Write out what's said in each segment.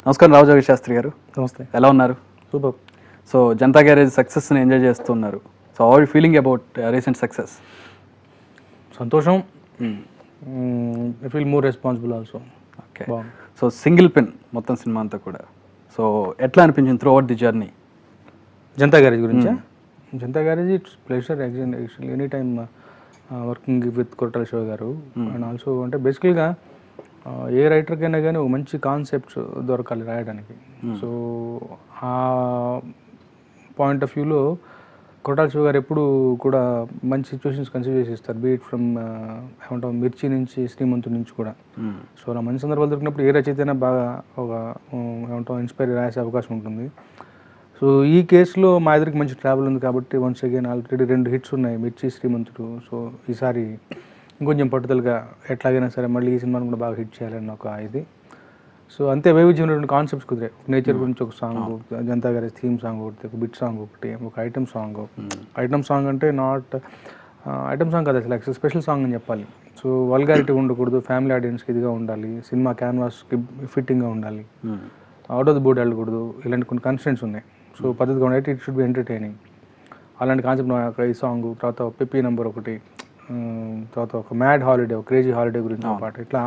నమస్కారం రామజోగి శాస్త్రి గారు. నమస్తే. ఎలా ఉన్నారు? సూపర్. సో జనతా గ్యారేజ్ సక్సెస్ని ఎంజాయ్ చేస్తున్నారు. So how you feeling about recent success? సంతోషం. I feel more responsible also. Okay. So single pin మొత్తం సినిమా అంతా కూడా. సో ఎట్లా అనిపించింది throughout the journey? Janatha Garage గురించా? Janatha Garage it's pleasure actually any time working with Koratala Siva గారు. అండ్ ఆల్సో అంటే బేసికల్గా ఏ రైటర్కైనా కానీ ఒక మంచి కాన్సెప్ట్స్ దొరకాలి రాయడానికి. సో ఆ పాయింట్ ఆఫ్ వ్యూలో కొరటాల శివ గారు ఎప్పుడు కూడా మంచి సిచ్యువేషన్స్ కన్సిడర్ చేసి ఇస్తారు. బీట్ ఫ్రమ్ ఏమంటాం మిర్చి నుంచి శ్రీమంతుడి నుంచి కూడా. సో అలా మంచి సందర్భాలు దొరికినప్పుడు ఏ రచయిత అయినా బాగా ఒక ఏమంటాం ఇన్స్పైర్ రాసే అవకాశం ఉంటుంది. సో ఈ కేసులో మా ఇద్దరికి మంచి ట్రావెల్ ఉంది కాబట్టి వన్స్ అగైన్ ఆల్రెడీ 2 హిట్స్ ఉన్నాయి, మిర్చి శ్రీమంతుడు. సో ఈసారి ఇంకొంచెం పట్టుదలగా ఎట్లాగైనా సరే మళ్ళీ ఈ సినిమాను కూడా బాగా హిట్ చేయాలని ఒక ఇది. సో అంతే వైవిధ్యమైనటువంటి కాన్సెప్ట్స్ కుదిరాయి. నేచర్ గురించి ఒక song, Janata garage theme song ఒకటి, ఒక బిట్ సాంగ్ ఒకటి, ఒక ఐటమ్ సాంగ్. ఐటమ్ సాంగ్ అంటే నాట్ ఐటమ్ సాంగ్ కాదు, అసలు స్పెషల్ సాంగ్ అని చెప్పాలి. సో వల్గారిటీ ఉండకూడదు, ఫ్యామిలీ ఆడియన్స్కి ఇదిగా ఉండాలి, సినిమా క్యాన్వాస్కి ఫిట్టింగ్గా ఉండాలి, అవుట్ ఆఫ్ ది బోర్డ్ వెళ్ళకూడదు, ఇలాంటి కొన్ని కన్స్టెంట్స్ ఉన్నాయి. సో పద్ధతిగా ఉండాలి, ఇట్ షుడ్ బి ఎంటర్టైనింగ్. అలాంటి కాన్సెప్ట్ ఈ సాంగ్, తర్వాత పెప్పీ నెంబర్ ఒకటి, తర్వాత ఒక మ్యాడ్ హాలిడే, ఒక క్రేజీ హాలిడే గురించి ఒక పాట. ఇట్లా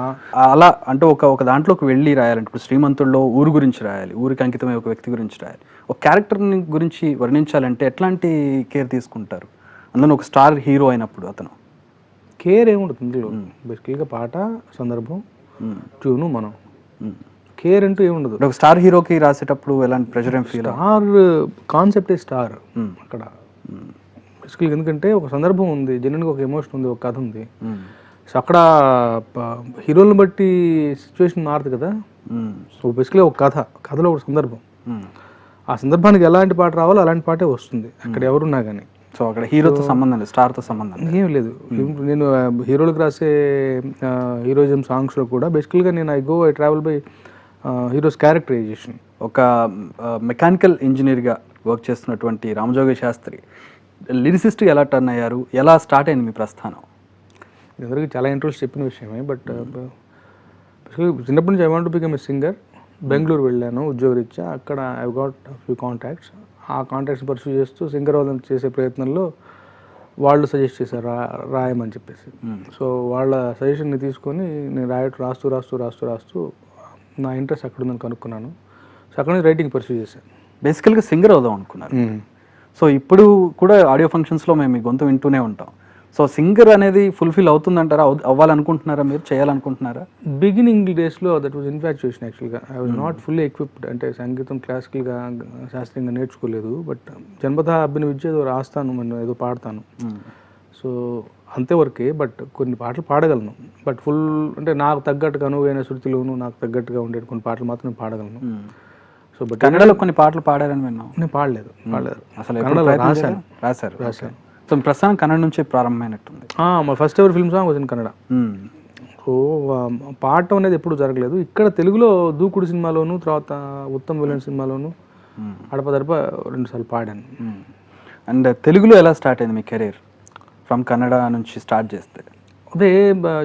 అలా అంటే ఒక దాంట్లోకి వెళ్ళి రాయాలంటే ఇప్పుడు శ్రీమంతుల్లో ఊరు గురించి రాయాలి, ఊరికి అంకితమై ఒక వ్యక్తి గురించి రాయాలి. ఒక క్యారెక్టర్ని గురించి వర్ణించాలంటే ఎట్లాంటి కేర్ తీసుకుంటారు? అందులో ఒక స్టార్ హీరో అయినప్పుడు అతను కేర్ ఏముంటుంది ఇందులో? బేసికల్గా పాట, సందర్భం, ట్యూను, మనం. కేర్ అంటూ ఏముండదు. ఒక స్టార్ హీరోకి రాసేటప్పుడు ఎలాంటి ప్రెషర్ ఏం ఫీల్? స్టార్ కాన్సెప్టే స్టార్ అక్కడ బేసికల్గా. ఎందుకంటే ఒక సందర్భం ఉంది, జెన్యున్గా ఒక ఎమోషన్ ఉంది, ఒక కథ ఉంది. సో అక్కడ హీరోలను బట్టి సిచ్యువేషన్ మారుతుంది కదా. సో బేసికల్గా ఒక కథలో ఒక సందర్భం, ఆ సందర్భానికి ఎలాంటి పాట రావాలో అలాంటి పాటే వస్తుంది అక్కడ ఎవరున్నా కానీ. సో అక్కడ హీరోతో సంబంధం లేదు, స్టార్తో సంబంధం ఏం లేదు. నేను హీరోలకు రాసే హీరోయిజం సాంగ్స్లో కూడా బేసికల్గా నేను I travel by heroes characterisation. ఒక మెకానికల్ ఇంజనీర్గా వర్క్ చేస్తున్నటువంటి రామజోగి శాస్త్రి లిరిసిస్ట్గా ఎలా టర్న్ అయ్యారు? ఎలా స్టార్ట్ అయింది మీ ప్రస్థానం? అందరికీ చాలా ఇంట్రెస్ట్ చెప్పిన విషయమే. బట్ చిన్నప్పటి నుంచి I want to become a singer. Bengaluru వెళ్ళాను ఉద్యోగరీత్యా. అక్కడ ఐ గాట్ ఫ్యూ కాంటాక్ట్స్. ఆ కాంటాక్ట్స్ పర్సూ చేస్తూ సింగర్ వాళ్ళని చేసే ప్రయత్నంలో వాళ్ళు సజెస్ట్ చేశారు రాయమని చెప్పేసి. సో వాళ్ళ సజెషన్ని తీసుకొని నేను రాస్తూ నా ఇంట్రెస్ట్ అక్కడ ఉందని కనుక్కున్నాను. సో అక్కడ నుంచి రైటింగ్ పర్సూ చేశాను. బేసికల్గా సింగర్ అవుదాం అనుకున్నారు. సో ఇప్పుడు కూడా ఆడియో ఫంక్షన్స్లో మేము మీ గొంతు వింటూనే ఉంటాం. సో సింగర్ అనేది ఫుల్ఫిల్ అవుతుందంటారా? అవ్వాలనుకుంటున్నారా? మీరు చేయాలనుకుంటున్నారా? బిగినింగ్ డేస్లో దట్ వాజ్ ఇన్ఫాచ్యుయేషన్ యాక్చువల్గా. I was not fully equipped. అంటే సంగీతం క్లాసికల్గా శాస్త్రీయంగా నేర్చుకోలేదు. బట్ జన్మతః అబ్బిన విద్య ఏదో రాస్తాను, ఏదో పాడతాను. సో అంతేవరకే. బట్ కొన్ని పాటలు పాడగలను. బట్ ఫుల్ అంటే నాకు తగ్గట్టుగా అనువైన శృతిలోను నాకు తగ్గట్టుగా ఉండే కొన్ని పాటలు మాత్రం నేను పాడగలను. సో బట్ కన్నడలో కొన్ని పాటలు పాడారని విన్నాం. నేను పాడలేదు. అసలు రాశాను. సో ప్రస్తుతం కన్నడ నుంచి ప్రారంభమైనట్టుంది. మా ఫస్ట్ ఎవర్ ఫిల్మ్ సాంగ్ వచ్చింది కన్నడ. సో పాడటం అనేది ఎప్పుడు జరగలేదు. ఇక్కడ తెలుగులో దూకుడు సినిమాలోను, తర్వాత ఉత్తమ్ విలన్ సినిమాలోను అడపదడప 2 సార్లు పాడాను. అండ్ తెలుగులో ఎలా స్టార్ట్ అయింది మీ కెరీర్? ఫ్రమ్ కన్నడ నుంచి స్టార్ట్ చేస్తే అదే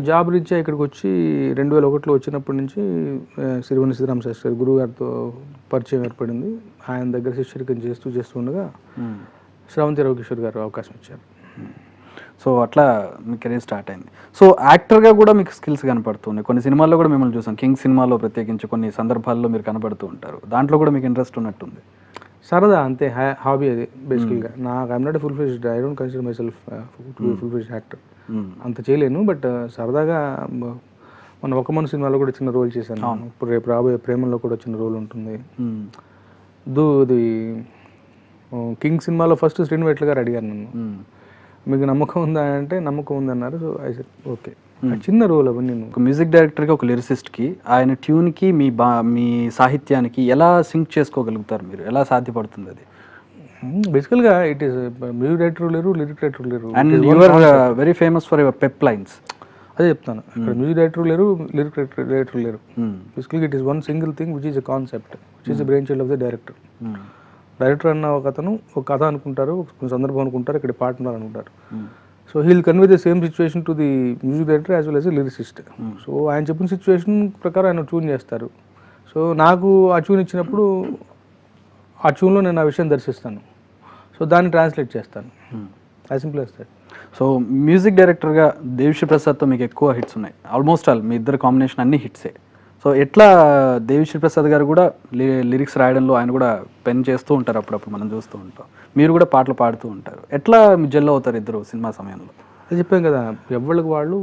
జాబ్ రీత్యా ఇక్కడికి వచ్చి 2001లో వచ్చినప్పటి నుంచి సిరివెన్నెల సీతారామ శాస్త్రి గారు గురువు గారితో పరిచయం ఏర్పడింది. ఆయన దగ్గర శిష్యరికం చేస్తూ ఉండగా శ్రవంతి రవికిషోర్ గారు అవకాశం ఇచ్చారు. సో అట్లా మీ కెరీర్ స్టార్ట్ అయింది. సో యాక్టర్గా కూడా మీకు స్కిల్స్ కనపడుతున్నాయి. కొన్ని సినిమాల్లో కూడా మిమ్మల్ని చూసాం. కింగ్ సినిమాలో ప్రత్యేకించి కొన్ని సందర్భాల్లో మీరు కనపడుతూ ఉంటారు. దాంట్లో కూడా మీకు ఇంట్రెస్ట్ ఉన్నట్టుంది. సరదా అంతే, హాబీ అది బేసికల్గా. నాకు I'm not full fledged, I don't consider my self full fledged actor. అంత చేయలేను. బట్ సరదాగా మన ఒక మన సినిమాలో కూడా చిన్న రోల్ చేశాను. ఇప్పుడు రేపు రాబోయే ప్రేమలో కూడా చిన్న రోల్ ఉంటుంది. ఇది కింగ్ సినిమాలో ఫస్ట్ శ్రీనివేట్ల గారు అడిగారు నన్ను, మీకు నమ్మకం ఉందా అంటే నమ్మకం ఉందన్నారు. So I said okay. చిన్న రోల్ అవన్నీ. ఒక మ్యూజిక్ డైరెక్టర్గా, ఒక లిరిసిస్ట్కి ఆయన ట్యూన్కి మీ సాహిత్యానికి ఎలా సింక్ చేసుకోగలుగుతారు మీరు? ఎలా సాధ్యపడుతుంది అది? బేసికల్గా ఇట్ ఈస్ మ్యూజిక్ డైరెక్టర్ లేరు, లిరిక్ డైరెక్టర్ లేరు. And you are very famous for your pep lines. అదే చెప్తాను. ఇక్కడ మ్యూజిక్ డైరెక్టర్ లేరు, లిరిక్ డైరెక్టర్ లేరు. బేసికల్గా it is one single thing which is a concept, which is the brain child of the director. Director అన్న ఒక అతను ఒక కథ అనుకుంటారు, ఒక సందర్భం అనుకుంటారు, ఇక్కడ పార్ట్నర్ అనుకుంటారు. So he'll convey the same situation to the music director as well as a lyricist. So ఆయన చెప్పిన సిచ్యువేషన్ ప్రకారం ఆయన ట్యూన్ చేస్తారు. సో సో నాకు ఆ ట్యూన్ ఇచ్చినప్పుడు ఆ ట్యూన్లో నేను ఆ విషయం దర్శిస్తాను, సో దాన్ని ట్రాన్స్లేట్ చేస్తాను. As simple as that. So music డైరెక్టర్గా దేవిశ్రీ ప్రసాద్తో మీకు ఎక్కువ హిట్స్ ఉన్నాయి, ఆల్మోస్ట్ ఆల్ మీ ఇద్దరు కాంబినేషన్ అన్ని హిట్సే. సో ఎట్లా దేవిశ్రీ ప్రసాద్ గారు కూడా లిరిక్స్ రాయడంలో ఆయన కూడా పెన్ చేస్తూ ఉంటారు, అప్పుడప్పుడు మనం చూస్తూ ఉంటాం, మీరు కూడా పాటలు పాడుతూ ఉంటారు. ఎట్లా మీ జెల్ అవుతారు ఇద్దరు సినిమా సమయంలో? అది చెప్పాం కదా, ఎవరికి వాళ్ళు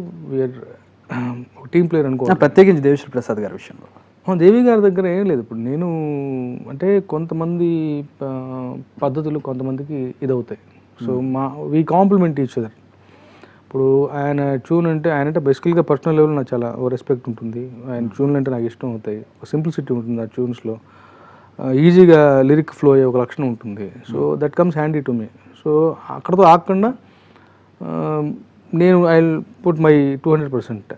టీమ్ ప్లేయర్ అనుకో. ప్రత్యేకించి దేవిశ్రీ ప్రసాద్ గారి విషయంలో దేవి గారి దగ్గర ఏం లేదు. ఇప్పుడు నేను అంటే కొంతమంది పద్ధతులు కొంతమందికి ఇదవుతాయి. So we complement each other. ఇప్పుడు ఆయన ట్యూన్ అంటే ఆయన బేసికల్గా పర్సనల్ లెవెల్ నాకు చాలా రెస్పెక్ట్ ఉంటుంది. ఆయన ట్యూన్లు అంటే నాకు ఇష్టం అవుతాయి. ఒక సింప్లిసిటీ ఉంటుంది ఆ ట్యూన్స్లో, ఈజీగా లిరిక్ ఫ్లో అయ్యే ఒక లక్షణం ఉంటుంది. So that comes handy to me. So అక్కడతో ఆగకుండా నేను ఐ పుట్ మై 200%.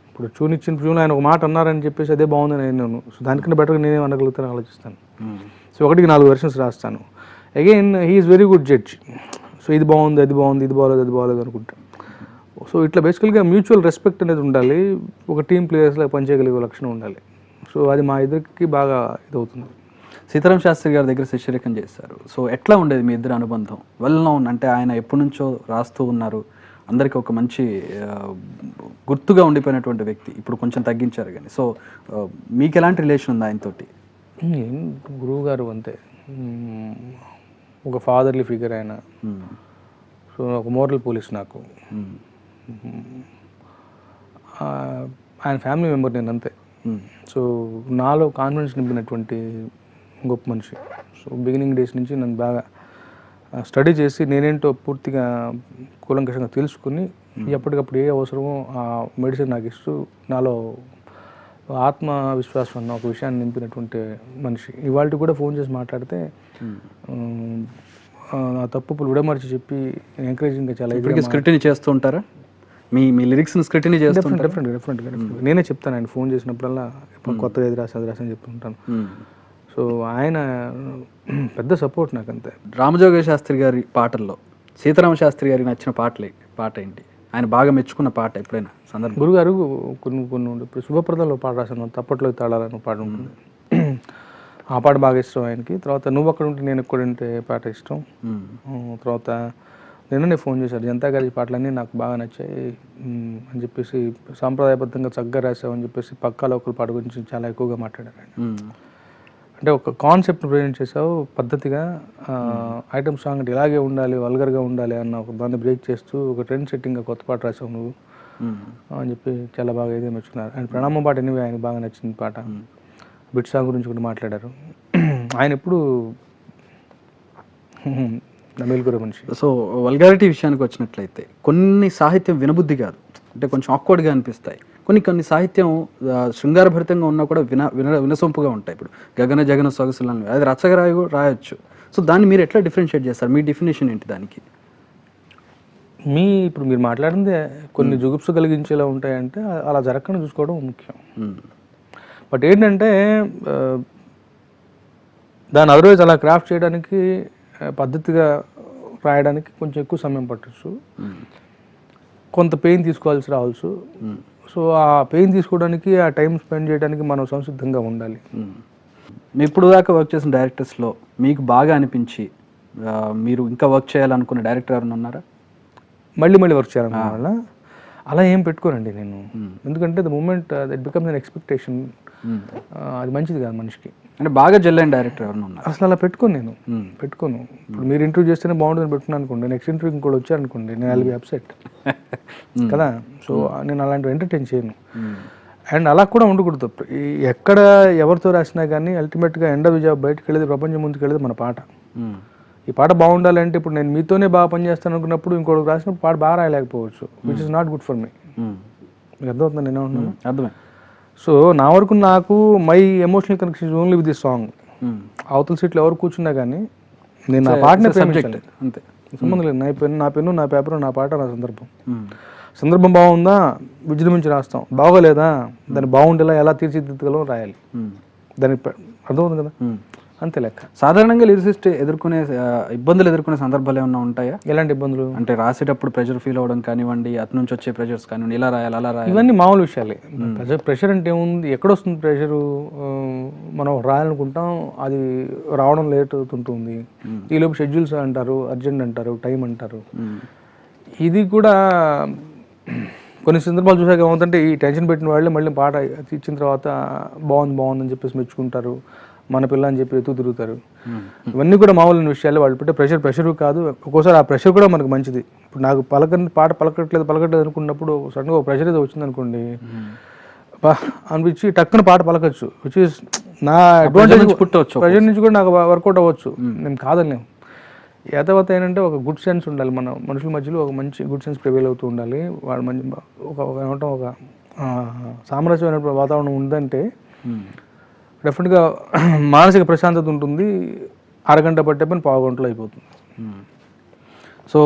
ఇప్పుడు ట్యూన్ ఇచ్చిన ట్యూన్ ఆయన ఒక మాట అన్నారని చెప్పేసి అదే బాగుందని నేను, సో దానికన్నా బెటర్గా నేనేం అనగలుగుతాను ఆలోచిస్తాను. సో 1కి 4 వెర్షన్స్ రాస్తాను. Again he is very good judge. So ఇది బాగుంది, అది బాగుంది, ఇది బాగోలేదు, అది బాగోలేదు అనుకుంటా. సో ఇట్లా బేసికల్గా మ్యూచువల్ రెస్పెక్ట్ అనేది ఉండాలి, ఒక టీమ్ ప్లేయర్స్లో పనిచేయగలిగే లక్షణం ఉండాలి. సో అది మా ఇద్దరికి బాగా ఇదవుతుంది. సీతారాం శాస్త్రి గారి దగ్గర శిష్యరికం చేశారు. సో ఎట్లా ఉండేది మీ ఇద్దరు అనుబంధం? వెల్ నోన్ అంటే ఆయన ఎప్పటి నుంచో రాస్తూ ఉన్నారు, అందరికీ ఒక మంచి గుర్తుగా ఉండిపోయినటువంటి వ్యక్తి. ఇప్పుడు కొంచెం తగ్గించారు కానీ. సో మీకు ఎలాంటి రిలేషన్ ఉంది ఆయనతోటి? గురువు గారు అంతే, ఒక ఫాదర్లీ ఫిగర్ ఆయన. సో ఒక మోరల్ పోలీస్ నాకు. ఆయన ఫ్యామిలీ మెంబర్ నేను అంతే. సో నాలో కాన్ఫిడెన్స్ నింపినటువంటి గొప్ప మనిషి. సో బిగినింగ్ డేస్ నుంచి నన్ను బాగా స్టడీ చేసి నేనేంటో పూర్తిగా కూలంకషంగా తెలుసుకుని ఎప్పటికప్పుడు ఏ అవసరమో ఆ మెడిసిన్ నాకు ఇస్తూ నాలో ఆత్మవిశ్వాసం అన్న ఒక విషయాన్ని నింపినటువంటి మనిషి. ఇవాళ కూడా ఫోన్ చేసి మాట్లాడితే నా తప్పులు విడమర్చి చెప్పి ఎంకరేజింగ్గా చాలా స్క్రిటినీ చేస్తూ ఉంటారా? మీ లిరిక్స్ని స్క్రిటినీ చేస్తూ? డెఫినెట్గా నేనే చెప్తాను ఆయన ఫోన్ చేసినప్పుడల్లా కొత్తగా ఇది రాసి అది రాసి అని చెప్తుంటాను. సో ఆయన పెద్ద సపోర్ట్ నాకు అంతే. రామజోగయ్య శాస్త్రి గారి పాటల్లో సీతారామ శాస్త్రి గారికి నచ్చిన పాట ఏంటి? ఆయన బాగా మెచ్చుకున్న పాట ఎప్పుడైనా సందర్భం? గురుగారు కొన్ని ఇప్పుడు శుభప్రదంలో పాట రాశాను, తప్పట్లో తాళాలని పాట ఉంటుంది, ఆ పాట బాగా ఇష్టం ఆయనకి. తర్వాత నువ్వు అక్కడ ఉంటే నేను ఎక్కడ ఉంటే పాట ఇష్టం. తర్వాత నిన్ననే ఫోన్ చేశారు, జనతా గారి పాటలన్నీ నాకు బాగా నచ్చాయి అని చెప్పేసి, సాంప్రదాయబద్ధంగా చక్కగా రాసావు అని చెప్పేసి పక్కాలో ఒకరి పాట గురించి చాలా ఎక్కువగా మాట్లాడారు ఆయన. అంటే ఒక కాన్సెప్ట్ని ప్రజెంట్ చేసావు పద్ధతిగా, ఐటమ్ సాంగ్ అంటే ఇలాగే ఉండాలి, వల్గర్గా ఉండాలి అన్న ఒక దాన్ని బ్రేక్ చేస్తూ ఒక ట్రెండ్ సెట్టింగ్గా కొత్త పాట రాసావు నువ్వు అని చెప్పి చాలా బాగా ఇదే మెచ్చుకున్నారు. ఆయన ప్రణామం పాట ఎనివే ఆయనకు బాగా నచ్చింది పాట. బిట్ సాంగ్ గురించి కూడా మాట్లాడారు. ఆయన ఎప్పుడు మేలుగుర మనిషి. సో వల్గారిటీ విషయానికి వచ్చినట్లయితే కొన్ని సాహిత్యం వినబుద్ధి కాదు, అంటే కొంచెం ఆక్వర్డ్గా అనిపిస్తాయి. కొన్ని సాహిత్యం శృంగారభరితంగా ఉన్నా కూడా వినసొంపుగా ఉంటాయి. ఇప్పుడు గగన జగన సొగసులని అది రచగా రాయొచ్చు. సో దాన్ని మీరు ఎట్లా డిఫరెన్షియేట్ చేస్తారు? మీ డెఫినేషన్ ఏంటి దానికి? ఇప్పుడు మీరు మాట్లాడిందే కొన్ని జుగుప్స కలిగించేలా ఉంటాయంటే అలా జరగకుండా చూసుకోవడం ముఖ్యం. బట్ ఏంటంటే దాన్ని అదర్వైజ్ అలా క్రాఫ్ట్ చేయడానికి పద్ధతిగా రాయడానికి కొంచెం ఎక్కువ సమయం పట్టచ్చు, కొంత పెయిన్ తీసుకోవాల్సి రావచ్చు. సో ఆ పెయిన్ తీసుకోవడానికి, ఆ టైం స్పెండ్ చేయడానికి మనం సంసిద్ధంగా ఉండాలి. మీ ఇప్పుడు దాకా వర్క్ చేసిన డైరెక్టర్స్లో మీకు బాగా అనిపించి మీరు ఇంకా వర్క్ చేయాలనుకున్న డైరెక్టర్ ఎవరైనా ఉన్నారా? మళ్ళీ వర్క్ చేయాలనుకున్న వాళ్ళ అలా ఏం పెట్టుకోనండి నేను. ఎందుకంటే the moment that becomes an expectation, అది మంచిది కాదు మనిషికి. అంటే బాగా జెల్లైన డైరెక్టర్ ఎవరైనా ఉన్నారు? అసలు అలా పెట్టుకోను నేను. ఇప్పుడు మీరు ఇంటర్వ్యూ చేస్తేనే బాగుంటుంది పెట్టుకున్నాను అనుకోండి, నెక్స్ట్ ఇంటర్వ్యూ ఇంకోటి వచ్చారనుకోండి, నేను ఐల్ బి అప్సెట్ కదా. సో నేను అలాంటివి ఎంటర్టైన్ చేయను. అండ్ అలా కూడా ఉండకూడదు. ఎక్కడ ఎవరితో రాసినా కానీ అల్టిమేట్గా ఎండ్ ఆఫ్ ది జాబ్ బయటకు వెళ్ళేది, ప్రపంచం ముందుకు వెళ్ళేది మన పాట. ఈ పాట బాగుండాలంటే ఇప్పుడు నేను మీతోనే బాగా పనిచేస్తాను అనుకున్నప్పుడు ఇంకోటి రాసినప్పుడు పాట బాగా రాయలేకపోవచ్చు, which is not good for me. మీకు అర్థమవుతుంది నేను ఏమంటున్నాను? అర్థమే. సో నా వరకు నాకు my emotional connection is only with the song. అవతల సీట్లు ఎవరు కూర్చున్నా కానీ నేను నా పాటనే ప్రేమించాలి, అంతే, సంబంధం లేదు. నా పెన్ను నా పేపర్ నా పాట నా సందర్భం బాగుందా విజృంభించి రాస్తాం, బాగోలేదా దాన్ని బాగుండేలా ఎలా తీర్చిదిద్దగలం రాయాలి. దానికి అర్థమవుతుంది కదా. అంతే లెక్క. సాధారణంగా లిరిసిస్ట్ ఎదుర్కొనే ఇబ్బందులు ఎదుర్కొనే సందర్భాలు ఏమైనా ఉంటాయా? ఎలాంటి ఇబ్బందులు అంటే రాసేటప్పుడు ప్రెషర్ ఫీల్ అవ్వడం కానివ్వండి, అటు నుంచి వచ్చే ప్రెషర్స్ కానివ్వండి, ఇలా రాయాలి అలా రాయాలి. ఇవన్నీ మామూలు విషయాలే. ప్రెషర్ అంటే ఏముంది, ఎక్కడొస్తుంది ప్రెషరు? మనం రాయాలనుకుంటాం, అది రావడం లేట్ అవుతుంటుంది. ఈలోపు షెడ్యూల్స్ అంటారు, అర్జెంట్ అంటారు, టైం అంటారు. ఇది కూడా కొన్ని సందర్భాలు చూసాక ఏమవుతుందంటే, ఈ టెన్షన్ పెట్టిన వాళ్ళే మళ్ళీ పాట ఇచ్చిన తర్వాత బాగుందని చెప్పేసి మెచ్చుకుంటారు, మన పిల్ల అని చెప్పి ఎత్తు తిరుగుతారు. ఇవన్నీ కూడా మామూలు విషయాలు. వాళ్ళు పెట్టే ప్రెషర్ కాదు. ఒక్కోసారి ఆ ప్రెషర్ కూడా మనకు మంచిది. ఇప్పుడు నాకు పాట పలకట్లేదు అనుకున్నప్పుడు సడన్గా ఒక ప్రెషర్ ఏదో వచ్చింది అనుకోండి, అనిపించి టక్కున పాట పలకచ్చు, విచ్ ఈస్ నా అడ్వాంటేజ్. పుట్టవచ్చు, ప్రెషర్ నుంచి కూడా నాకు వర్కౌట్ అవ్వచ్చు, నేను కాదని. తర్వాత ఏంటంటే ఒక గుడ్ సెన్స్ ఉండాలి. మన మనుషుల మధ్యలో ఒక మంచి గుడ్ సెన్స్ ప్రివేల్ అవుతూ ఉండాలి. వాళ్ళు మంచి ఏమంటాం, ఒక సామరస్యమైన వాతావరణం ఉందంటే డెఫినెట్గా మానసిక ప్రశాంతత ఉంటుంది. అరగంట పట్టే పని పావు గంటలో అయిపోతుంది. సో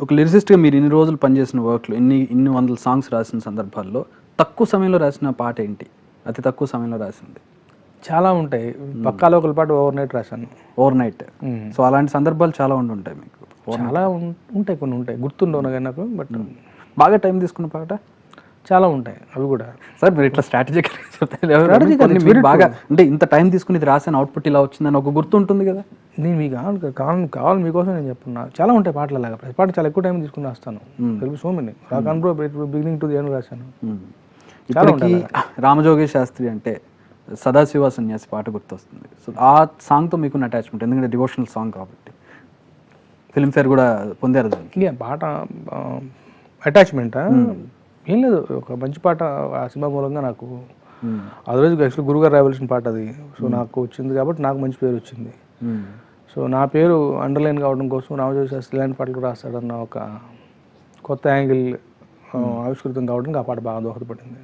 ఒక లిరిసిస్ట్గా మీరు ఇన్ని రోజులు పనిచేసిన వర్క్లో ఇన్ని వందల సాంగ్స్ రాసిన సందర్భాల్లో తక్కువ సమయంలో రాసిన పాట ఏంటి? అతి తక్కువ సమయంలో రాసింది చాలా ఉంటాయి. పక్కాలో ఒకరి పాట ఓవర్ నైట్ రాశాను. Over night. సో అలాంటి సందర్భాలు చాలా ఉంటాయి మీకు? చాలా ఉంటాయి, కొన్ని ఉంటాయి గుర్తుండవు నాకు. బట్ బాగా టైం తీసుకున్న పాట చాలా ఉంటాయి. అవి కూడా సార్ మీరు ఇట్లా స్ట్రాటజిక్ చెప్తే బాగా అంటే ఇంత టైం తీసుకుని ఇది రాసిన అవుట్పుట్ ఇలా వచ్చిందని ఒక గుర్తుంటుంది కదా. నేను మీకు కావాలి మీకోసం నేను చెప్తున్నా. చాలా ఉంటాయి పాటలు అలాగా. ప్రతి పాట చాలా ఎక్కువ టైం తీసుకుని రాస్తాను. Telugu so many. రాకాన్ బ్రో బిగినింగ్ టు ది ఎండ్ రాశాను. ఇప్పటికి రామజోగి శాస్త్రి అంటే సదాశివ సన్యాసి పాట గుర్తొస్తుంది. సో ఆ సాంగ్తో మీకున్న అటాచ్మెంట్, ఎందుకంటే డివోషనల్ సాంగ్ కాబట్టి ఫిల్మ్ఫేర్ కూడా పొందారు దానికి. పాట అటాచ్మెంటా? ఏం లేదు, ఒక మంచి పాట ఆ సినిమా మూలంగా నాకు ఆ రోజు యాక్చువల్లీ గురుగారు రాయవలసిన పాట అది. సో నాకు వచ్చింది కాబట్టి నాకు మంచి పేరు వచ్చింది. సో నా పేరు అండర్లైన్ కావడం కోసం రామజోగి శాస్త్రి ఇలాంటి పాటలు రాస్తాడన్న ఒక కొత్త యాంగిల్ ఆవిష్కృతం కావడానికి ఆ పాట బాగా దోహదపడింది.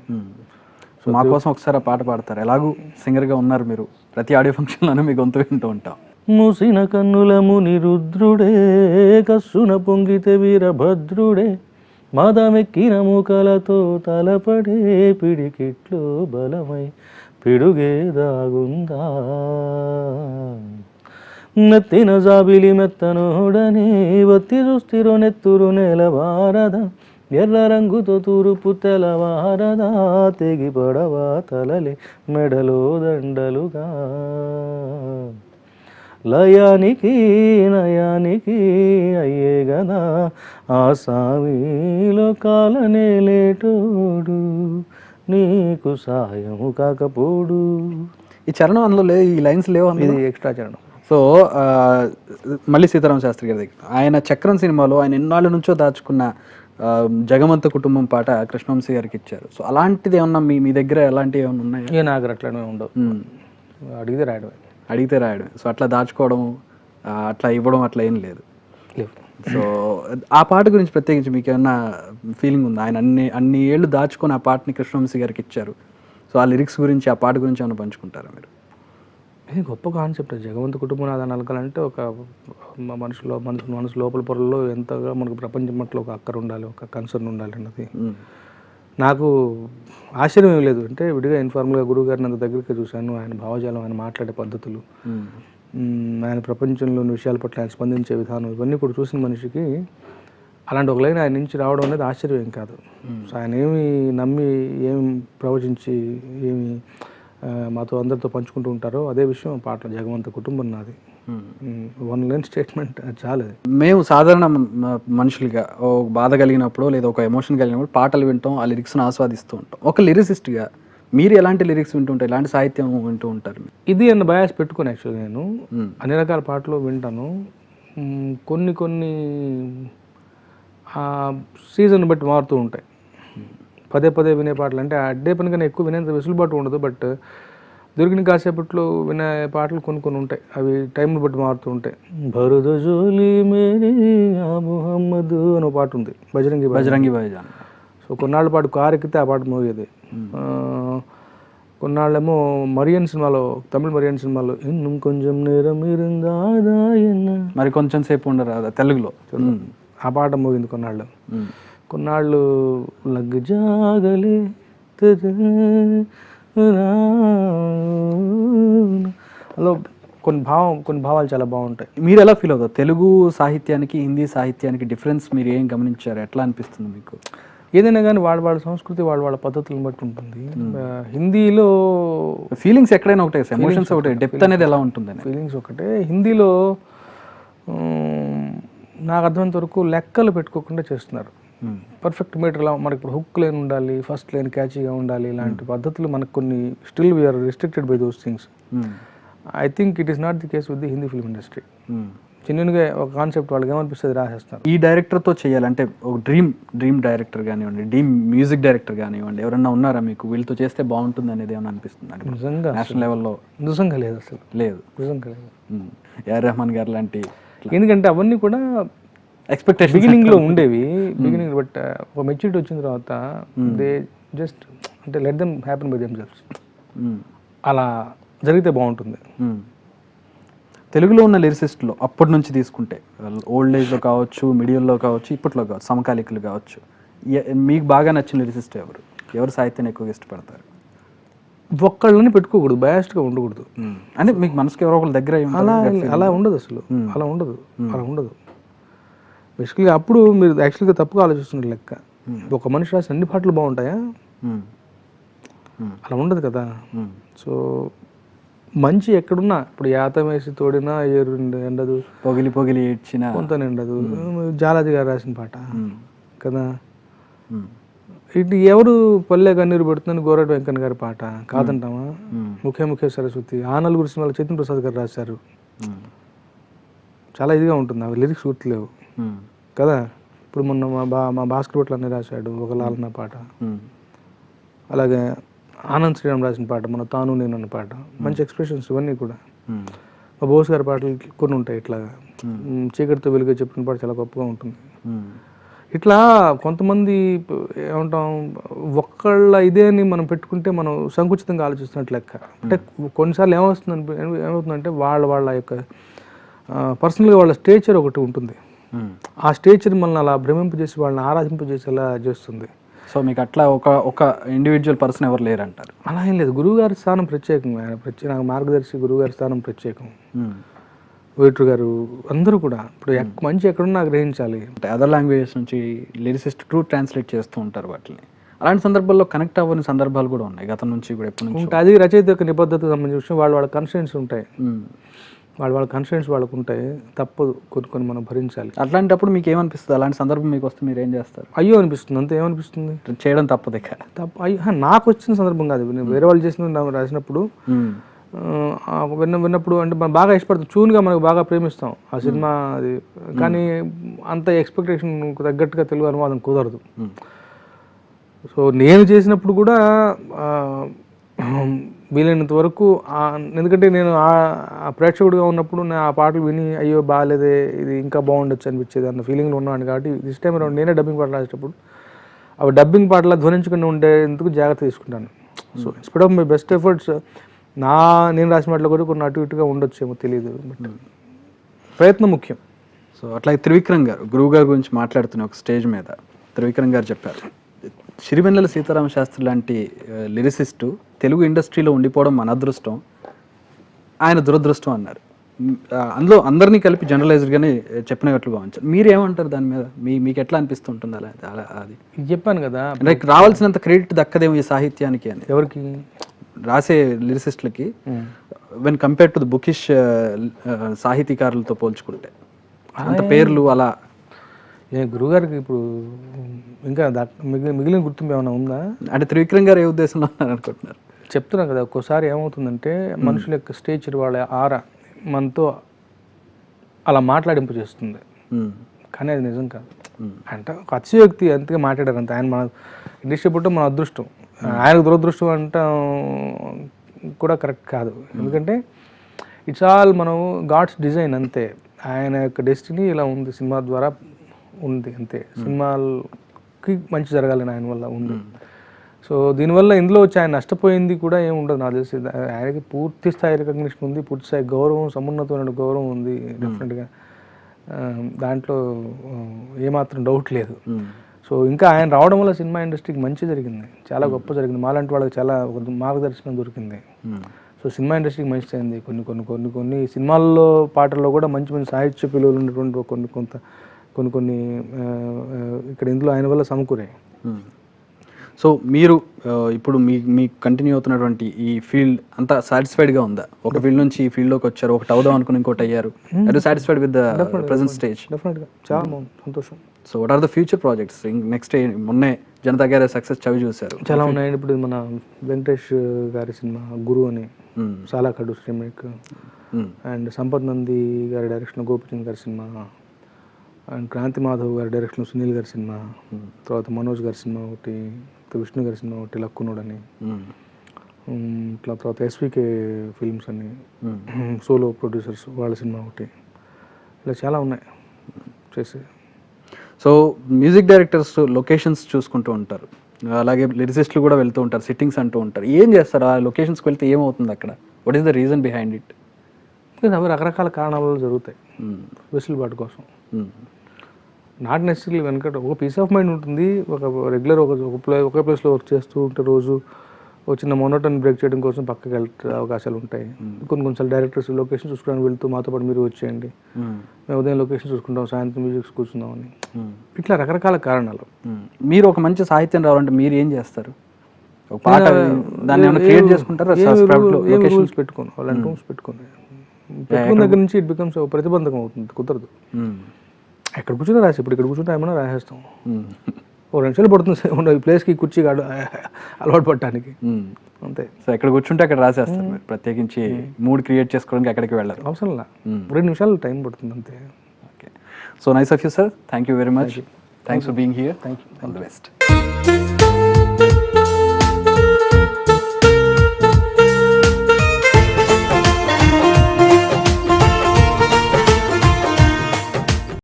సో మా కోసం ఒకసారి ఆ పాట పాడతారు? ఎలాగూ సింగర్గా ఉన్నారు మీరు, ప్రతి ఆడియో ఫంక్షన్లోనే మీ గొంతు వింటూ ఉంటాం. మూసిన కన్నుల ముని రుద్రుడే, కస్సున పొంగితే వీరభద్రుడే, మదమెక్కిన మూకలతో తలపడే, పిడికిట్లో బలమై పిడుగే దాగుందా, నెత్తిన జాబిలి మెత్తనోడని వత్తి చూస్తిరో నెత్తురు నెలవారదా, ఎర్ర రంగుతో తూరుపు తెలవారదా, తెగి పడవా తలలే మెడలో దండలుగా, లయానికి నయానికి అయ్యే గదా ఆ సామిలో కాలనే లేటోడు, నీకు సాయము కాకపోడు. ఈ చరణం అందులో లేదు, ఈ లైన్స్ లేవు, ఇది ఎక్స్ట్రా చరణం. సో మళ్ళీ సీతారామ శాస్త్రి గారి దగ్గర ఆయన చక్రం సినిమాలో ఆయన ఎన్నాళ్ళ నుంచో దాచుకున్న జగమంత కుటుంబం పాట కృష్ణవంశీ గారికి ఇచ్చారు. సో అలాంటిది ఏమన్నా మీ దగ్గర ఎలాంటివి ఏమన్నా ఉన్నాయా? ఏ నాకు అట్లనే ఉండవు, అడిగితే రాయడమే. సో అట్లా దాచుకోవడం, అట్లా ఇవ్వడం అట్లా ఏం లేదు. సో ఆ పాట గురించి ప్రత్యేకించి మీకు ఏమన్నా ఫీలింగ్ ఉందా? ఆయన అన్ని ఏళ్ళు దాచుకొని ఆ పాటని కృష్ణవంశీ గారికి ఇచ్చారు. సో ఆ లిరిక్స్ గురించి, ఆ పాట గురించి ఏమైనా పంచుకుంటారా మీరు? ఇది గొప్ప కాన్సెప్ట్. జగవంత కుటుంబనాథాన్ని అలకాలంటే ఒక మనసు లోపల పొరల్లో ఎంతగా మనకు ప్రపంచం పట్ల ఒక అక్కర ఉండాలి, ఒక కన్సర్న్ ఉండాలి అన్నది నాకు ఆశ్చర్యం ఏం లేదు. అంటే విడిగా ఇన్ఫార్మల్గా గురువు గారిని అంత దగ్గరికి చూశాను. ఆయన భావజాలం, ఆయన మాట్లాడే పద్ధతులు, ఆయన ప్రపంచంలోని విషయాల పట్ల ఆయన స్పందించే విధానం, ఇవన్నీ కూడా చూసిన మనిషికి అలాంటి ఒక లైన్ ఆయన నుంచి రావడం అనేది ఆశ్చర్యం ఏం కాదు. సో ఆయన ఏమి నమ్మి, ఏమి ప్రవచించి, ఏమి మాతో అందరితో పంచుకుంటూ ఉంటారో అదే విషయం పాటలో జగవంత కుటుంబం నాది. వన్ లైన్ స్టేట్మెంట్ చాలు. మేము సాధారణ మనుషులుగా బాధ కలిగినప్పుడు లేదా ఒక ఎమోషన్ కలిగినప్పుడు పాటలు వింటాం, ఆ లిరిక్స్ను ఆస్వాదిస్తూ ఉంటాం. ఒక లిరిసిస్ట్గా మీరు ఎలాంటి లిరిక్స్ వింటూ ఉంటారు, ఎలాంటి సాహిత్యం వింటూ ఉంటారు? ఇది అన్న బయాస్ పెట్టుకుని యాక్చువల్గా నేను అన్ని రకాల పాటలు వింటాను. కొన్ని సీజన్ బట్టి మారుతూ ఉంటాయి. పదే వినే పాటలు అంటే అడ్డే పని కన్నా ఎక్కువ వినేంత వెసులుబాటు ఉండదు. బట్ దొరికిన కాసేపట్లో వినే పాటలు కొన్ని ఉంటాయి, అవి టైంని బట్టి మారుతూ ఉంటాయి. భరద జోలి మేరీ ముహమ్మద్ అని పాట ఉంది, బజరంగి భాయిజాన్. సో కొన్నాళ్ళ పాటు కారు ఎక్కితే ఆ పాట మోగేది. కొన్నాళ్ళేమో మరియన్ సినిమాలో, తమిళ మరియన్ సినిమాలో ఇన్నుం కొంచెం నేరం ఇరుందాదా మరి కొంచెం సేపు ఉండరు తెలుగులో ఆ పాట మోగింది కొన్నాళ్ళు లగ్ జాగలే అలా కొన్ని భావాలు చాలా బాగుంటాయి. మీరు ఎలా ఫీల్ అవుతారు? తెలుగు సాహిత్యానికి హిందీ సాహిత్యానికి డిఫరెన్స్ మీరు ఏం గమనించారు? ఎట్లా అనిపిస్తుంది మీకు? ఏదైనా కానీ వాళ్ళ సంస్కృతి వాళ్ళ పద్ధతులను బట్టి ఉంటుంది. హిందీలో ఫీలింగ్స్ ఎక్కడైనా ఒకటే, ఎమోషన్స్ ఒకటే, డెప్త్ అనేది ఎలా ఉంటుంది? ఫీలింగ్స్ ఒకటే. హిందీలో నాకు అర్థమైనంత వరకు లెక్కలు పెట్టుకోకుండా చేస్తున్నారు. పర్ఫెక్ట్ మీటర్లో మనకి ఇప్పుడు హుక్ లైన్ ఉండాలి, ఫస్ట్ లైన్ క్యాచీగా ఉండాలి, ఇలాంటి పద్ధతులు మనకు కొన్ని still we're restricted by those things. I think it is not the case with the Hindi film industry. జెన్యున్గా ఒక కాన్సెప్ట్ వాళ్ళకి ఏమనిపిస్తుంది రాసేస్తారు. ఈ డైరెక్టర్తో చేయాలంటే ఒక డ్రీమ్ డైరెక్టర్ కానివ్వండి, డ్రీమ్ మ్యూజిక్ డైరెక్టర్ కానివ్వండి, ఎవరన్నా ఉన్నారా మీకు వీళ్ళతో చేస్తే బాగుంటుంది అనేది ఏమైనా అనిపిస్తుంది? నిజంగా నేషనల్ లెవెల్లో నిజంగా లేదు, అసలు లేదు. నిజంగా లేదు. ఏఆర్ రెహమాన్ గారు లాంటి, ఎందుకంటే అవన్నీ కూడా ఎక్స్పెక్టేషన్ బిగినింగ్లో ఉండేవి. బిగినింగ్ బట్ ఒక మెచ్యూరిటీ వచ్చిన తర్వాత దే జస్ట్ అంటే let them happen by themselves. అలా జరిగితే బాగుంటుంది. తెలుగులో ఉన్న లిరిసిస్ట్లో అప్పటి నుంచి తీసుకుంటే ఓల్డ్ ఏజ్లో కావచ్చు, మిడిల్లో కావచ్చు, ఇప్పట్లో కావచ్చు, సమకాలికలు కావచ్చు, మీకు బాగా నచ్చిన లిరిసిస్ట్ ఎవరు సాహిత్యాన్ని ఎక్కువగా ఇష్టపడతారు? ఒక్కళ్ళని పెట్టుకోకూడదు, బయాస్డ్గా ఉండకూడదు. అంటే మీకు మనసుకి ఎవరో ఒకళ్ళ దగ్గర అలా ఉండదు, అసలు అలా ఉండదు. బేసికల్గా అప్పుడు మీరు యాక్చువల్గా తప్పుగా ఆలోచిస్తున్నారు లెక్క. ఒక మనిషి రాసి అన్ని పాటలు బాగుంటాయా? అలా ఉండదు కదా. సో మంచి ఎక్కడున్నా, ఇప్పుడు యాతం వేసి తోడినా ఏరు ఎండదు, పొగిలి ఏడ్చిన కొంత నిండదు, జాలాది గారు రాసిన పాట కదా. ఇటు ఎవరు పల్లె కన్నీరు పెడుతుందని గోరటి వెంకన్న గారి పాట కాదంటామా? ముఖ్య సరస్వతి, ఆ నలుగురు సినిమాలు చైతన్య ప్రసాద్ గారు రాశారు. చాలా ఇదిగా ఉంటుంది, అవి లిరిక్స్ గుర్తులేవు కదా. ఇప్పుడు మొన్న మా భాస్కర్ భట్లు అన్నీ రాశాడు ఒక లాలన్న పాట. అలాగే ఆనంద్ శ్రీరామ్ రాసిన పాట మన తాను నేను అన్న పాట, మంచి ఎక్స్ప్రెషన్స్ ఇవన్నీ కూడా. మా బోస్ గారి పాటలు కొన్ని ఉంటాయి ఇట్లాగా. చీకటితో వెలుగు చెప్పిన పాట చాలా గొప్పగా ఉంటుంది. ఇట్లా కొంతమంది ఏమంటాం, ఒక్కళ్ళ ఇదే అని మనం పెట్టుకుంటే మనం సంకుచితంగా ఆలోచిస్తున్నట్లు లెక్క. అంటే కొన్నిసార్లు ఏమవుతుందంటే వాళ్ళ యొక్క పర్సనల్గా వాళ్ళ స్టేచర్ ఒకటి ఉంటుంది. ఆ స్టేచర్ మనల్ని అలా భ్రమింపజేసి వాళ్ళని ఆరాధింపజేసేలా చేస్తుంది. సో మీకు అట్లా ఒక ఇండివిజువల్ పర్సన్ ఎవరు లేరంటారు? అలా ఏం లేదు. గురువుగారి స్థానం ప్రత్యేకం. ఆయన నాకు మార్గదర్శి గురువుగారి స్థానం ప్రత్యేకం. వెయిటర్ గారు అందరూ కూడా ఇప్పుడు మంచి ఎక్కడున్నా గ్రహించాలి. అంటే అదర్ లాంగ్వేజెస్ నుంచి లిరిసిస్ట్ ట్రాన్స్లేట్ చేస్తూ ఉంటారు వాటిని. అలాంటి సందర్భాల్లో కనెక్ట్ అవ్వని సందర్భాలు కూడా ఉన్నాయి గతం నుంచి కూడా, ఎప్పటి నుంచి ఉంటాయి. అది రచయిత యొక్క నిబద్ధతకు సంబంధించిన విషయం. వాళ్ళ కన్స్టెంట్స్ ఉంటాయి, వాళ్ళ కన్స్టెంట్స్ వాళ్ళకు ఉంటాయి. తప్పదు, కొన్ని మనం భరించాలి. అట్లాంటప్పుడు మీకు ఏమనిపిస్తుంది? అలాంటి సందర్భం మీకు వస్తే మీరు ఏం చేస్తారు? అయ్యో అనిపిస్తుంది, అంతే. ఏమనిపిస్తుంది? చేయడం తప్పదు ఇక. అయ్యో నాకు వచ్చిన సందర్భం కాదు, నేను వేరే వాళ్ళు చేసిన రాసినప్పుడు విన్నప్పుడు అంటే మనం బాగా ఇష్టపడతాం, చూన్గా మనకు బాగా ప్రేమిస్తాం ఆ సినిమా అది. కానీ అంత ఎక్స్పెక్టేషన్ తగ్గట్టుగా తెలుగు అనువాదం కుదరదు. సో నేను చేసినప్పుడు కూడా వీలైనంత వరకు, ఎందుకంటే నేను ఆ ప్రేక్షకుడిగా ఉన్నప్పుడు నేను ఆ పాటలు విని అయ్యో బాగాలేదే, ఇది ఇంకా బాగుండొచ్చు అనిపించేది అన్న ఫీలింగ్లో ఉన్నాను. కాబట్టి దిస్ టైం అరౌండ్ నేనే డబ్బింగ్ పాటలు రాసేటప్పుడు అవి డబ్బింగ్ పాటలా ధ్వనించకుండా ఉండేందుకు జాగ్రత్త తీసుకుంటాను. So inspire of my best efforts నేను రాసిన వాటిలో కూడా కొన్ని అటు ఇటుగా ఉండొచ్చేమో తెలియదు, బట్ ప్రయత్నం ముఖ్యం. సో అట్లాగే త్రివిక్రమ్ గారు గురువు గారి గురించి మాట్లాడుతున్న ఒక స్టేజ్ మీద త్రివిక్రమ్ గారు చెప్పారు, సిరివెన్నెల సీతారామ శాస్త్రి లాంటి లిరిసిస్టు తెలుగు ఇండస్ట్రీలో ఉండిపోవడం మన అదృష్టం, ఆయన దురదృష్టం అన్నారు. అందులో అందరినీ కలిపి జనరలైజ్డ్గానే చెప్పినట్లుగా ఉంచారు. మీరేమంటారు దాని మీద? మీకు ఎట్లా అనిపిస్తుంటుంది? అలా అది చెప్పాను కదా, లైక్ రావాల్సినంత క్రెడిట్ దక్కదేమో ఈ సాహిత్యానికి అని. ఎవరికి? రాసే లిరిసిస్టులకి when compare to the bookish సాహితీకారులతో పోల్చుకుంటే అంత పేర్లు అలా. గురుగారికి ఇప్పుడు ఇంకా మిగిలిన గుర్తింపు ఏమైనా ఉందా? అంటే త్రివిక్రమ్ గారు ఏ ఉద్దేశంలో ఉన్నారు అనుకుంటున్నారు? చెప్తున్నా కదా, ఒక్కోసారి ఏమవుతుందంటే మనుషుల యొక్క స్టేచర్, వాళ్ళ ఆరా మనతో అలా మాట్లాడింపు చేస్తుంది. కానీ అది నిజం కాదు. అంటే ఒక అతిశయోక్తి అంతగా మాట్లాడారు అంతే. ఆయన మన ఇండస్ట్రీ పుట్టడం మన అదృష్టం, ఆయనకు దురదృష్టం అంటాం కూడా కరెక్ట్ కాదు. ఎందుకంటే ఇట్స్ ఆల్ మనం గాడ్స్ డిజైన్ అంతే. ఆయన యొక్క డెస్టినీ ఇలా ఉంది, సినిమా ద్వారా ఉంది అంతే. సినిమాకి మంచి జరగాలని ఆయన వల్ల ఉంది. సో దీనివల్ల ఇందులో వచ్చి ఆయన నష్టపోయింది కూడా ఏమి ఉండదు నాకు తెలిసి. ఆయనకి పూర్తి స్థాయి రికగ్నిషన్ ఉంది, పూర్తి స్థాయి గౌరవం, సమున్నతమైన గౌరవం ఉంది డెఫినెట్గా. దాంట్లో ఏమాత్రం డౌట్ లేదు. సో ఇంకా ఆయన రావడం వల్ల సినిమా ఇండస్ట్రీకి మంచి జరిగింది, చాలా గొప్ప జరిగింది. మాలాంటి వాళ్ళకి చాలా మార్గదర్శనం దొరికింది. సో సినిమా ఇండస్ట్రీకి మంచి అయింది. కొన్ని సినిమాల్లో పాటల్లో కూడా మంచి మంచి సాహిత్య పిలువలు ఉన్నటువంటి కొన్ని ఇక్కడ ఇందులో ఆయన వల్ల సమకూరాయి. సో మీరు ఇప్పుడు మీకు కంటిన్యూ అవుతున్నటువంటి ఈ ఫీల్డ్ అంతా సాటిస్ఫైడ్గా ఉందా? ఒక ఫీల్డ్ నుంచి ఈ ఫీల్డ్లోకి వచ్చారు, ఒకటి అవుదాం అనుకుని ఇంకోటి అయ్యారు. Are you satisfied with the present stage? డెఫినెట్గా చాలా బాగుంది, సంతోషం. So what are the future projects next? మొన్నే జనతా గారి సక్సెస్ చవి చూశారు, చాలా ఉన్నాయండి. ఇప్పుడు మన వెంకటేష్ గారి సినిమా గురు అని, చాలా కడు రీమేక్, అండ్ సంపత్ నంది గారి డైరెక్షన్ గోపిచంద్ గారి సినిమా, అండ్ క్రాంతి మాధవ్ గారి డైరెక్షన్ సునీల్ గారి సినిమా, తర్వాత మనోజ్ గారి సినిమా ఒకటి, విష్ణు గారి సినిమా ఒకటి లక్కునోడ్ అని, ఇట్లా తర్వాత ఎస్వికే ఫిల్మ్స్ అని సోలో ప్రొడ్యూసర్స్ వాళ్ళ సినిమా ఒకటి, ఇలా చాలా ఉన్నాయి చేసి. సో మ్యూజిక్ డైరెక్టర్స్ లొకేషన్స్ చూసుకుంటూ ఉంటారు, అలాగే లిరిసిస్టులు కూడా వెళ్తూ ఉంటారు, సిట్టింగ్స్ అంటూ ఉంటారు. ఏం చేస్తారు ఆ లొకేషన్స్కి వెళ్తే? ఏమవుతుంది అక్కడ? What is the reason behind it? అవి రకరకాల కారణాల వల్ల జరుగుతాయి. వెసులుబాటు కోసం, నాట్ నెసెసరీ వెనక ఒక పీస్ ఆఫ్ మైండ్ ఉంటుంది. ఒక రెగ్యులర్ ఒక ప్లేస్లో వర్క్ చేస్తూ ఉంటే రోజు చిన్న మోనోటన్ బ్రేక్ చేయడం కోసం పక్కకి వెళ్తే అవకాశాలు ఉంటాయి. కొన్నిసార్లు డైరెక్టర్స్ లొకేషన్ చూసుకోవడానికి వెళ్తూ మాతో పాటు మీరు వచ్చేయండి, మేము ఉదయం లొకేషన్ చూసుకుంటాం, సాయంత్రం మ్యూజిక్ కూర్చుందామని, ఇట్లా రకరకాల కారణాలు. మీరు ఒక మంచి సాహిత్యం రావాలంటే మీరు ఏం చేస్తారు? ఒక పాట దాన్ని ఏమైనా క్రియేట్ చేసుకుంటారా? రూల్స్ పెట్టుకోను, అలాంటి రూల్స్ పెట్టుకున్న దగ్గర నుంచి ఇట్ బికమ్స్ ప్రతిబంధకం అవుతుంది, కుదరదు. ఎక్కడ కూర్చున్నా రాసి, ఇప్పుడు ఇక్కడ కూర్చుంటే ఏమైనా రాసేస్తాం. ఓ 2 నిమిషాలు పడుతుంది ఈ ప్లేస్కి కుర్చీ అలవాటు పడటానికి, అంతే. సో ఎక్కడ కూర్చుంటే అక్కడ రాసేస్తారు మీరు, ప్రత్యేకించి మూడ్ క్రియేట్ చేసుకోవడానికి ఎక్కడికి వెళ్ళారు? అవసరం లా, 2 నిమిషాలు టైం పడుతుంది అంతే. Okay, so nice of you sir, thank you very much. Thanks for being here. Thank you, all the best.